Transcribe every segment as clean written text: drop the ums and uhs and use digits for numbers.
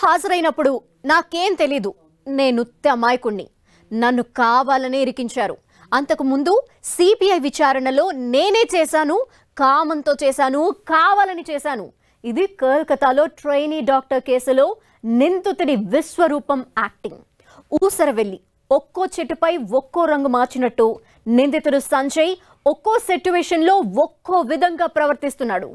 హాజరైనప్పుడు నాకేం తెలీదు, నేను అమాయకుణ్ణి, నన్ను కావాలనే ఇరికించారు. అంతకు ముందు సిబిఐ విచారణలో నేనే చేశాను, కామంతో చేశాను, కావాలని చేశాను. ఇది కోల్కతాలో ట్రైనీ డాక్టర్ కేసులో నిందితుడి విశ్వరూపం యాక్టింగ్. ఊసరవెల్లి ఒక్కో చెట్టుపై ఒక్కో రంగు మార్చినట్టు నిందితుడు సంజయ్ ఒక్కో సిట్యుయేషన్లో ఒక్కో విధంగా ప్రవర్తిస్తున్నాడు.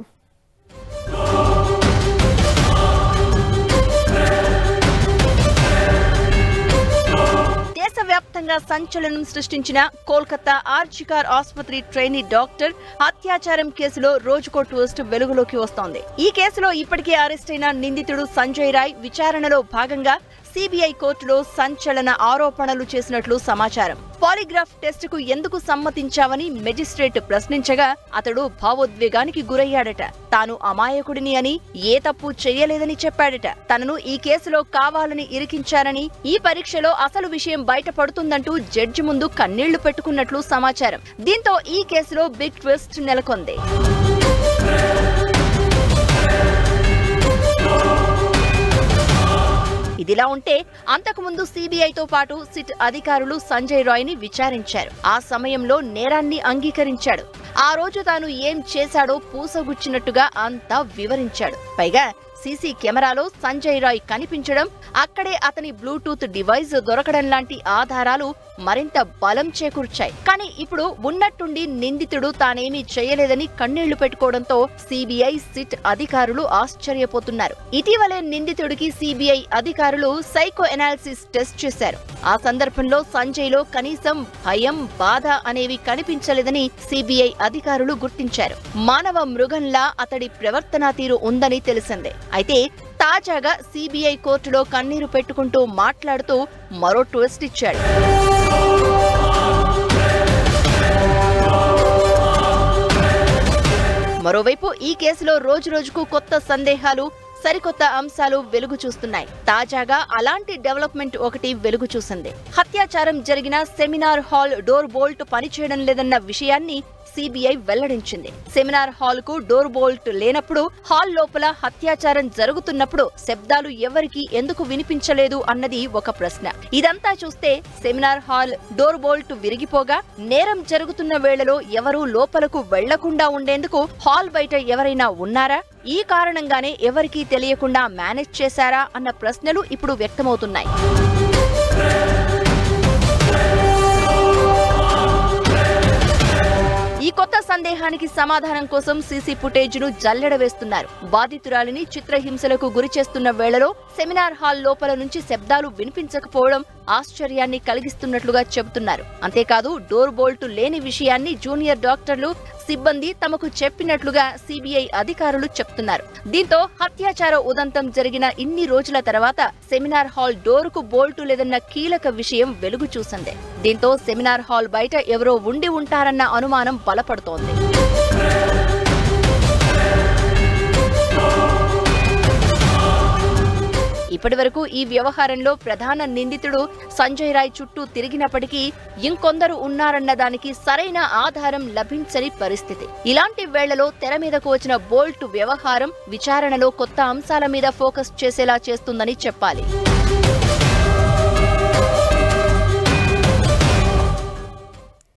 దేశవ్యాప్తంగా సంచలనం సృష్టించిన కోల్కతా ఆర్జికర్ ఆసుపత్రి ట్రైనీ డాక్టర్ అత్యాచారం కేసులో రోజుకో ట్విస్ట్ వెలుగులోకి వస్తోంది. ఈ కేసులో ఇప్పటికే అరెస్ట్ అయిన నిందితుడు సంజయ్ రాయ్ విచారణలో భాగంగా సిబిఐ కోర్టులో సంచలన ఆరోపణలు చేసినట్లు సమాచారం. పాలిగ్రాఫ్ టెస్టుకు ఎందుకు సమ్మతించావని మెజిస్ట్రేట్ ప్రశ్నించగా అతడు భావోద్వేగానికి గురయ్యాడట. తాను అమాయకుడిని అని, ఏ తప్పు చేయలేదని చెప్పాడట. తనను ఈ కేసులో కావాలని ఇరికించారని, ఈ పరీక్షలో అసలు విషయం బయటపడుతుందంటూ జడ్జి ముందు కన్నీళ్లు పెట్టుకున్నట్లు సమాచారం. దీంతో ఈ కేసులో బిగ్ ట్విస్ట్ నెలకొంది. ఇదిలా ఉంటే అంతకుముందు సిబిఐతో పాటు సిట్ అధికారులు సంజయ్ రాయ్ ని విచారించారు. ఆ సమయంలో నేరాన్ని అంగీకరించాడు. ఆ రోజు తాను ఏం చేశాడో పూసగుచ్చినట్టుగా అంతా వివరించాడు. పైగా సీసీ కెమెరాలో సంజయ్ రాయ్ కనిపించడం, అక్కడే అతని బ్లూటూత్ డివైస్ దొరకడం లాంటి ఆధారాలు మరింత బలం చేకూర్చాయి. కానీ ఇప్పుడు ఉన్నట్టుండి నిందితుడు తానేమీ చేయలేదని కన్నీళ్లు పెట్టుకోవడంతో సిబిఐ సిట్ అధికారులు ఆశ్చర్యపోతున్నారు. ఇటీవలే నిందితుడికి సిబిఐ అధికారులు సైకో ఎనాలిసిస్ టెస్ట్ చేశారు. ఆ సందర్భంలో సంజయ్ లో కనీసం భయం, బాధ అనేవి కనిపించలేదని సిబిఐ అధికారులు గుర్తించారు. మానవ మృగంలా అతడి ప్రవర్తనా తీరు ఉందని తెలిసిందే. అయితే తాజాగా సిబిఐ కోర్టులో కన్నీరు పెట్టుకుంటూ మాట్లాడుతూ మరో ట్విస్ట్ ఇచ్చాడు. మరోవైపు ఈ కేసులో రోజురోజుకు కొత్త సందేహాలు, సరికొత్త అంశాలు వెలుగు చూస్తున్నాయి. తాజాగా అలాంటి డెవలప్మెంట్ ఒకటి వెలుగు చూసింది. అత్యాచారం జరిగిన సెమినార్ హాల్ డోర్ బోల్ట్ పనిచేయడం లేదన్న విషయాన్ని సిబిఐ వెల్లడించింది. సెమినార్ హాల్ కు డోర్ బోల్ట్ లేనప్పుడు, హాల్ లోపల అత్యాచారం జరుగుతున్నప్పుడు శబ్దాలు ఎవరికి ఎందుకు వినిపించలేదు అన్నది ఒక ప్రశ్న. ఇదంతా చూస్తే సెమినార్ హాల్ డోర్ బోల్ట్ విరిగిపోగా నేరం జరుగుతున్న వేళలో ఎవరూ లోపలకు వెళ్లకుండా ఉండేందుకు హాల్ బయట ఎవరైనా ఉన్నారా? ఈ కారణంగానే ఎవరికీ తెలియకుండా మేనేజ్ చేశారా అన్న ప్రశ్నలు ఇప్పుడు వ్యక్తమవుతున్నాయి. ఈ కొత్త సందేహానికి సమాధానం కోసం సీసీ ఫుటేజ్ ను జల్లెడవేస్తున్నారు. బాధితురాలిని చిత్రహింసలకు గురిచేస్తున్న వేళలో సెమినార్ హాల్ లోపల నుంచి శబ్దాలు వినిపించకపోవడం ఆశ్చర్యాన్ని కలిగిస్తున్నట్లుగా చెబుతున్నారు. అంతేకాదు డోర్ బోల్ట్ లేని విషయాన్ని జూనియర్ డాక్టర్లు, సిబ్బంది తమకు చెప్పినట్లుగా సిబిఐ అధికారులు చెప్తున్నారు. దీంతో అత్యాచార ఉదంతం జరిగిన ఇన్ని రోజుల తర్వాత సెమినార్ హాల్ డోరుకు బోల్టు లేదన్న కీలక విషయం వెలుగు చూసింది. దీంతో సెమినార్ హాల్ బయట ఎవరో ఉండి ఉంటారన్న అనుమానం బలపడుతోంది. ఇప్పటివరకు ఈ వ్యవహారంలో ప్రధాన నిందితుడు సంజయ్ రాయ్ చుట్టూ తిరిగినప్పటికీ ఇంకొందరు ఉన్నారన్న దానికి సరైన ఆధారం లభించని పరిస్థితి. ఇలాంటి వేళలో తెర మీదకు వచ్చిన బోల్ట్ వ్యవహారం విచారణలో కొత్త అంశాల మీద ఫోకస్ చేసేలా చేస్తుందని చెప్పాలి.